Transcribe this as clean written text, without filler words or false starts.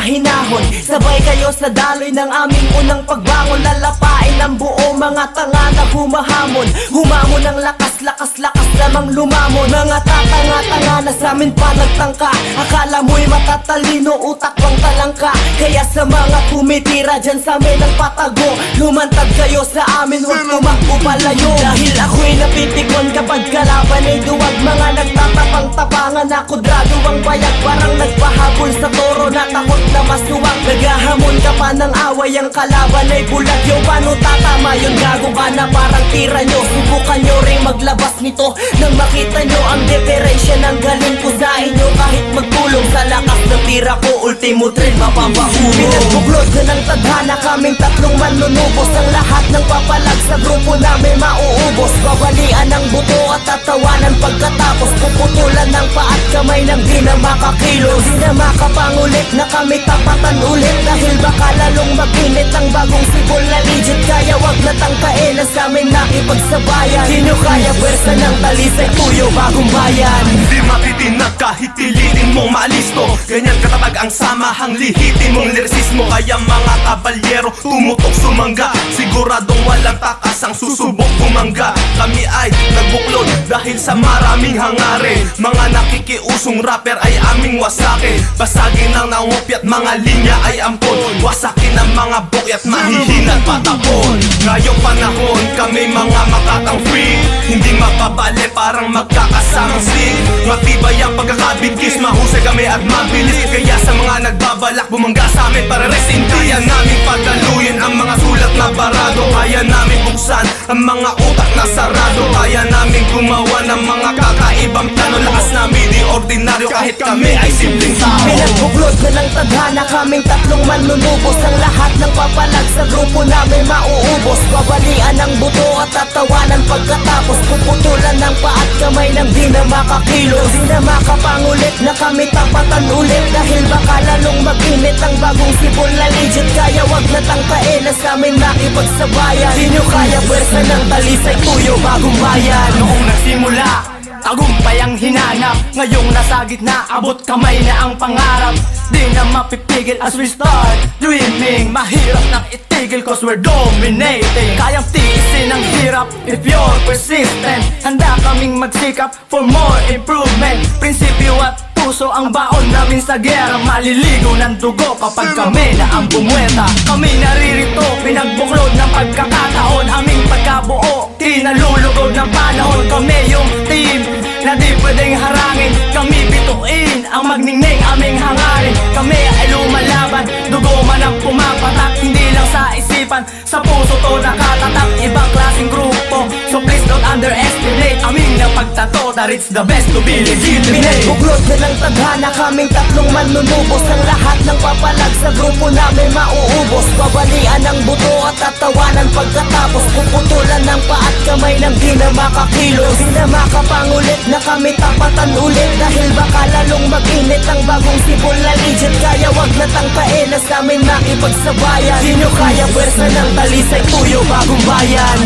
mahinahon. Sabay kayo sa daloy ng aming unang pagbangon. Lalapain ang buo mga tanga na humahamon. Humamon ng lakas, lakas, lakas lamang lumamon. Mga tatanga-tanga na sa amin pa nagtangka. Akala mo'y matatalino, utak pang talangka. Kaya sa mga tumitira dyan sa amin ang patago, lumantad kayo sa amin, huwag tumakbo palayo. Dahil ako'y napipikon kapag kalaban ay duwag. Mga nagtatapang-tapangan na kudrado ang bayag. Parang nagpahabol sa toro na takot na masuwag. Naghahamon ka pa ng away, ang kalaban ay bulag. Yo, paano tatama yun? Gago ka na parang tira nyo. Subukan nyo rin maglabas nito nang makita nyo ang deterration ng galing ko sa inyo. Kahit magtulong sa lakas ng tira ko, ultimo trail mapapahulog. Pinagbuglod na ng tadhana, kaming tatlong manunubos. Ang lahat ng papalag sa grupo namin mauubos. Babalian ang buto at tatawanan pagkatapos. Puputulan ng paat kamay ng di na makakilos. Di na makapangulit na kami tapatan ulit. Dahil baka lalong mag-init ang bagong sibol na legit. Kaya wag na tangkain na sa amin nakipagsabayan. Di nyo kaya pwersa ng talisay tuyo bagong bayan. Di matitinag kahit pilitin mong maalisto. Ganyan katatag ang samahang lihitin mong lirisismo. Kaya mga kabalyero tumutok sumangga. Siguradong walang takas ang susubok bumangga. Kami ay nagbuklod dahil sa maraming hangarin. Mga nakikiusong rapper ay aming wasakin. Basagin ang nangupyat mga linya ay ampon. Wasakin ang mga bukyat mahihinat patapon. Ngayong panahon kami mga makatang free. Hindi mapabali parang magkakasamang stick. Matibay ang pagkakabigkis, mahusay kami at mabilis. Kaya sa mga nagbabalak bumangga sa amin para resin. Kaya namin padaluyin ang mga sulat na barado. Kaya namin buksan ang mga utak na sarado. Kaya namin gumawa ng mga kakaibang plano. Lakas namin di ordinaryo kahit kami ay simpleng tao. Pinagbuklod na ng tadhana, kaming tatlong manunubos. Ang lahat ng papalag sa grupo namin mauubos. Babalian ang buto at tatawanan pagkatapos. Puputulan ng paat kamay ng di na makakilos. Di na makapangulit na kami tapatan ulit. Dahil baka lalong mag-init ang bagong sibol na legit. Kaya wag na tangkain na sa amin nakipagsabayan. Di nyo kaya pwersa ng talisay tuyo bagong bayan. Noong nagsimula, tagumpay ang hinanap. Ngayong nasa gitna, abot kamay na ang pangarap. Di na mapipigil as we start dreaming. Mahirap nang itigil cause we're dominating. Kayang tiisin ang hirap if you're persistent. Handa kaming magsikap for more improvement. Prinsipyo at puso ang baon namin sa gera. Maliligo ng dugo kapag kami na ang bumuweta. Kami naririto, pinagbuklod ng pagkakataon. Aming pagkabuo, kinalulugod ng panahon. Kami yung team na di pwedeng harangin. Kami bituin ang magningning aming hangarin. Kami ay lumalaban, dugo man ang pumapatak. Hindi lang sa isipan, sa puso to nakatatak. Ibang klaseng grupo, so please don't underestimate. Aming napagtato that it's the best to be legitimate. Pinagbuklod na ng tadhana, kaming tatlong manunubos. Ang lahat ng papalag sa grupo namin mauubos. Babalian ang buto at tatawanan pagkatapos. Puputulan ng paat kamay ng di na makakilos. Di na makapangulit na kami tapatan ulit. Dahil baka lalong mag-init ang bagong sibol na legit. Kaya wag na tangkain na sa amin nakipagsabayan. Di nyo kaya pwersa ng talisay tuyo bagong bayan.